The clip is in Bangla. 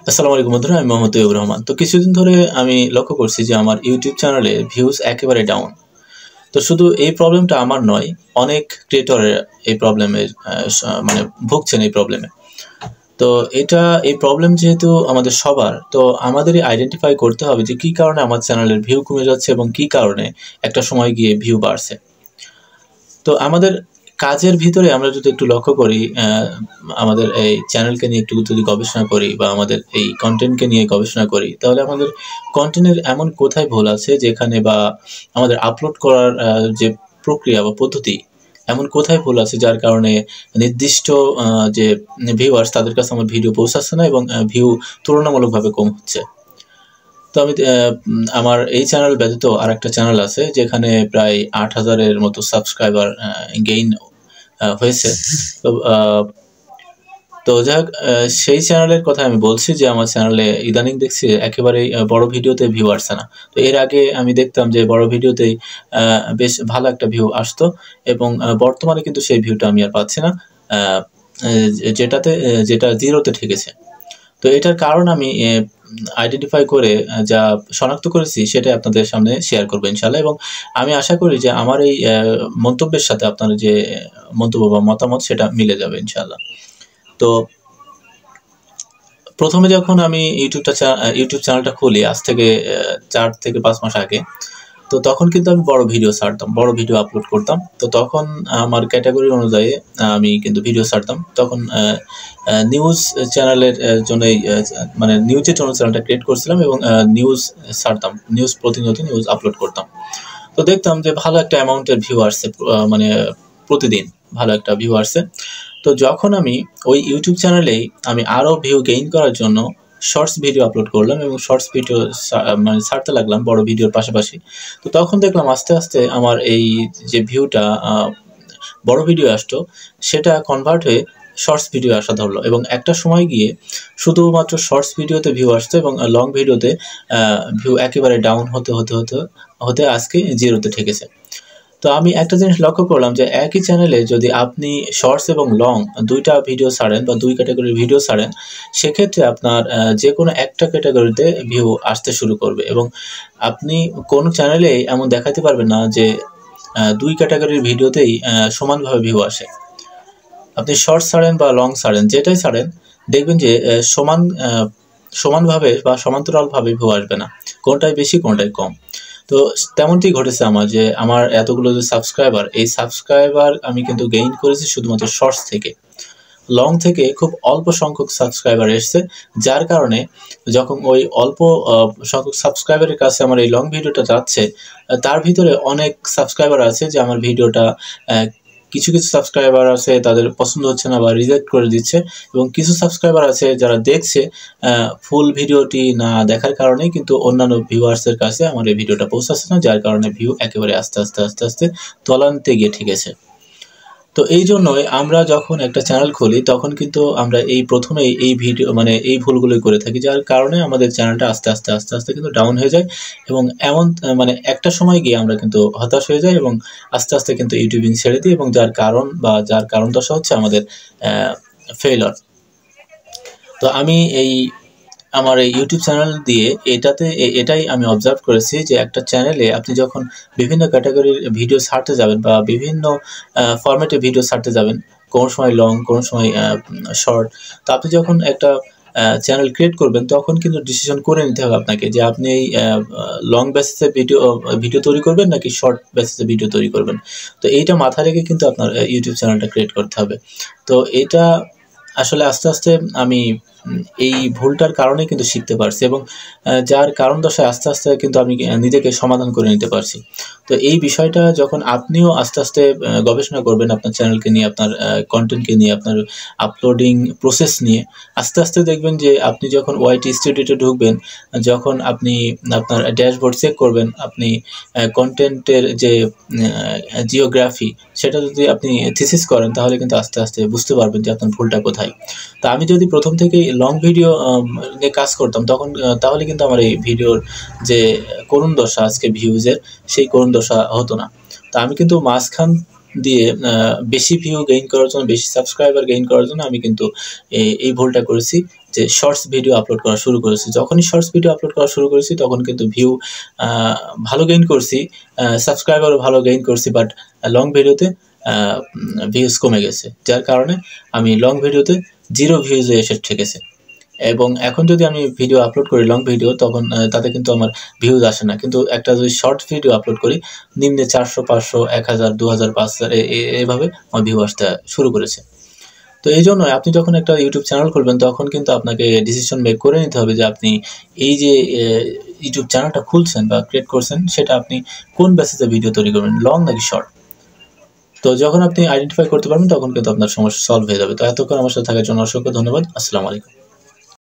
আসসালামু আলাইকুম বন্ধুরা, আমি মোহাম্মদ তৈয়ব রহমান। তো কিছুদিন ধরে আমি লক্ষ্য করছি যে আমার ইউটিউব চ্যানেলে ভিউজ একেবারে ডাউন। তো শুধু এই প্রবলেমটা আমার নয়, অনেক ক্রিয়েটরের এই প্রবলেমের মানে ভুগছেন এই প্রবলেমে। তো এই প্রবলেম যেহেতু আমাদের সবার, তো আমাদেরই আইডেন্টিফাই করতে হবে যে কী কারণে আমার চ্যানেলের ভিউ কমে যাচ্ছে এবং কী কারণে একটা সময় গিয়ে ভিউ বাড়ছে। তো আমাদের কাজের ভিতরে আমরা যদি একটু লক্ষ্য করি, আমাদের এই চ্যানেলকে নিয়ে একটু যদি গবেষণা করি বা আমাদের এই কন্টেন্টকে নিয়ে গবেষণা করি, তাহলে আমাদের কন্টেন্টের এমন কোথায় ভুল আছে যেখানে, বা আমাদের আপলোড করার যে প্রক্রিয়া বা পদ্ধতি, এমন কোথায় ভুল আছে যার কারণে নির্দিষ্ট যে ভিউয়ার্স তাদের কাছে আমার ভিডিও পৌঁছাচ্ছে না এবং ভিউ তুলনামূলকভাবে কম হচ্ছে। তো আমি আমার এই চ্যানেল ব্যতীত আরেকটা চ্যানেল আছে যেখানে প্রায় ৮,০০০-এর মতো সাবস্ক্রাইবার গেইন হয়েছে। তো তো যাই হোক, সেই চ্যানেলের কথা আমি বলছি যে আমার চ্যানেলে ইদানিং দেখছি একেবারেই বড় ভিডিওতে ভিউ আসছে না। তো এর আগে আমি দেখতাম যে বড় ভিডিওতেই বেশ ভালো একটা ভিউ আসতো এবং বর্তমানে কিন্তু সেই ভিউটা আমি আর পাচ্ছি না, যেটা জিরোতে ঠেকেছে। তো এটার কারণ আমি আইডেন্টিফাই করে যা শনাক্ত করেছি সেটাই আপনাদের সামনে শেয়ার করবো ইনশাল্লাহ, এবং আমি আশা করি যে আমার এই মন্তব্যের সাথে আপনার যে মন্তব্য বা মতামত সেটা মিলে যাবে ইনশাল্লাহ। তো প্রথমে যখন আমি ইউটিউব চ্যানেলটা খুলি আজ থেকে 4 থেকে 5 মাস আগে, তো তখন কিন্তু আমি বড় ভিডিও ছাড়তাম, বড় ভিডিও আপলোড করতাম। তো তখন আমার ক্যাটাগরি অনুযায়ী আমি কিন্তু ভিডিও ছাড়তাম। তখন নিউজ চ্যানেলের জন্যই, মানে নিউজের জন্য চ্যানেলটা ক্রিয়েট করছিলাম এবং নিউজ ছাড়তাম, নিউজ প্রতিনিয়ত নিউজ আপলোড করতাম। তো দেখতাম যে ভালো একটা অ্যামাউন্টের ভিউ আসছে, মানে প্রতিদিন ভালো একটা ভিউ আসছে। তো যখন আমি ওই ইউটিউব চ্যানেলেই আমি আরও ভিউ গেইন করার জন্য শর্টস ভিডিও আপলোড করলাম এবং শর্টস ভিডিও মানে ছাড়তে লাগলাম বড় ভিডিওর পাশাপাশি, তো তখন দেখলাম আস্তে আস্তে আমার এই যে ভিউটা বড় ভিডিও আসতো সেটা কনভার্ট হয়ে শর্টস ভিডিও আসা ধরলো, এবং একটা সময় গিয়ে শুধুমাত্র শর্টস ভিডিওতে ভিউ আসতো এবং লং ভিডিওতে ভিউ একেবারে ডাউন হতে হতে হতে হতে আজকে জিরোতে ঠেকেছে। তো আমি একটা জিনিস লক্ষ্য করলাম যে একই চ্যানেলে যদি আপনি শর্টস এবং লং দুইটা ভিডিও ছাড়েন বা দুই ক্যাটাগরির ভিডিও ছাড়েন, সেক্ষেত্রে আপনার যে কোনো একটা ক্যাটাগরিতে ভিউ আসতে শুরু করবে, এবং আপনি কোনো চ্যানেলেই এমন দেখাতে পারবেন না যে দুই ক্যাটাগরির ভিডিওতেই সমানভাবে ভিউ আসে। আপনি শর্টস ছাড়েন বা লং ছাড়েন, যেটাই ছাড়েন, দেখবেন যে সমানভাবে বা সমান্তরালভাবে ভিউ আসবে না, কোনটাই বেশি কোনটাই কম। তো তেমনটি ঘটেছে আমার, যে আমার এতগুলো যে সাবস্ক্রাইবার আমি কিন্তু গেইন করেছি শুধুমাত্র শর্টস থেকে। লং থেকে খুব অল্প সংখ্যক সাবস্ক্রাইবার এসছে, যার কারণে যখন ওই অল্প সংখ্যক সাবস্ক্রাইবারের কাছে আমার এই লং ভিডিওটা যাচ্ছে, তার ভিতরে অনেক সাবস্ক্রাইবার আছে যে আমার ভিডিওটা কিছু সাবস্ক্রাইবার আছে তাদের পছন্দ হচ্ছে না বা রিজেক্ট করে দিচ্ছে, এবং কিছু সাবস্ক্রাইবার আছে যারা দেখছে ফুল ভিডিওটি না দেখার কারণে কিন্তু অন্যান্য ভিউয়ার্সের কাছে আমার এই ভিডিওটা পৌঁছাচ্ছে না, যার কারণে ভিউ একেবারে আস্তে আস্তে আস্তে আস্তে তলানিতে গিয়ে ঠেকেছে। তো এই জন্যই আমরা যখন একটা চ্যানেল খুলি তখন কিন্তু আমরা এই প্রথমেই এই ভিডিও মানে এই ভুলগুলোই করে থাকি, যার কারণে আমাদের চ্যানেলটা আস্তে আস্তে আস্তে আস্তে কিন্তু ডাউন হয়ে যায়, এবং এমন মানে একটা সময় গিয়ে আমরা কিন্তু হতাশ হয়ে যাই এবং আস্তে আস্তে কিন্তু ইউটিউবিং ছেড়ে দিই, এবং যার কারণ দশা হচ্ছে আমাদের ফেইলর। তো আমি আমার এই ইউটিউব চ্যানেল দিয়ে এটাই আমি অবজার্ভ করেছি যে একটা চ্যানেলে আপনি যখন বিভিন্ন ক্যাটাগরির ভিডিও ছাড়তে যাবেন বা বিভিন্ন ফরম্যাটে ভিডিও ছাড়তে যাবেন, কোনো সময় লং, কোনো সময় শর্ট, তো আপনি যখন একটা চ্যানেল ক্রিয়েট করবেন তখন কিন্তু ডিসিশন করে নিতে হবে আপনাকে যে আপনি এই লং বেসিসে ভিডিও তৈরি করবেন নাকি শর্ট বেসিসে ভিডিও তৈরি করবেন। তো এইটা মাথায় রেখে কিন্তু আপনার ইউটিউব চ্যানেলটা ক্রিয়েট করতে হবে। তো এটা আসলে আস্তে আস্তে আমি এই ভুলটার কারণে কিন্তু শিখতে পারছি, এবং যার কারণ দশায় আস্তে আস্তে কিন্তু আমি নিজেকে সমাধান করে নিতে পারছি। তো এই বিষয়টা যখন আপনিও আস্তে আস্তে গবেষণা করবেন আপনার চ্যানেলকে নিয়ে, আপনার কন্টেন্টকে নিয়ে, আপনার আপলোডিং প্রসেস নিয়ে, আস্তে আস্তে দেখবেন যে আপনি যখন ওয়াইটি স্টুডিওতে ঢুকবেন, যখন আপনি আপনার ড্যাশবোর্ড চেক করবেন, আপনি কন্টেন্টের যে জিওগ্রাফি সেটা যদি আপনি থিসিস করেন, তাহলে কিন্তু আস্তে আস্তে বুঝতে পারবেন যে আপনার ভুলটা কোথায়। তো আমি যদি প্রথম থেকেই লং ভিডিও নিয়ে কাজ করতাম তাহলে কিন্তু আমার এই ভিডিওর যে করুণ দশা আজকে ভিউজের, সেই করুণ দশা হতো না। তো আমি কিন্তু মাঝখান দিয়ে বেশি ভিউ গেইন করার জন্য, বেশি সাবস্ক্রাইবার গেইন করার জন্য আমি কিন্তু এই ভুলটা করেছি যে শর্টস ভিডিও আপলোড করা শুরু করেছি। যখনই শর্টস ভিডিও আপলোড করা শুরু করেছি তখন কিন্তু ভিউ ভালো গেইন করছি, সাবস্ক্রাইবারও ভালো গেইন করছি, বাট লং ভিডিওতে ভিউজ কমে গেছে, যার কারণে আমি লং ভিডিওতে 0 ভিউজে এসে ঠেকেছে। এবং এখন যদি আমি ভিডিও আপলোড করি লং ভিডিও, তখন তাতে কিন্তু আমার ভিউজ আসে না, কিন্তু একটা যদি শর্ট ভিডিও আপলোড করি নিম্নে 400, 500, 1000, 2000, 5000 এভাবে আমার ভিউ আসতে শুরু করেছে। তো এই জন্য আপনি যখন একটা ইউটিউব চ্যানেল খুলবেন তখন কিন্তু আপনাকে ডিসিশন মেক করে নিতে হবে যে আপনি এই যে ইউটিউব চ্যানেলটা খুলছেন বা ক্রিয়েট করছেন সেটা আপনি কোন বেসিসে ভিডিও তৈরি করবেন, লং নাকি শর্ট। তো যখন আপনি আইডেন্টিফাই করতে পারবেন তখন কিন্তু আপনার সমস্যা সলভ হয়ে যাবে। তো এতক্ষণ আমার সাথে থাকার জন্য অসংখ্য ধন্যবাদ। আসসালামু আলাইকুম।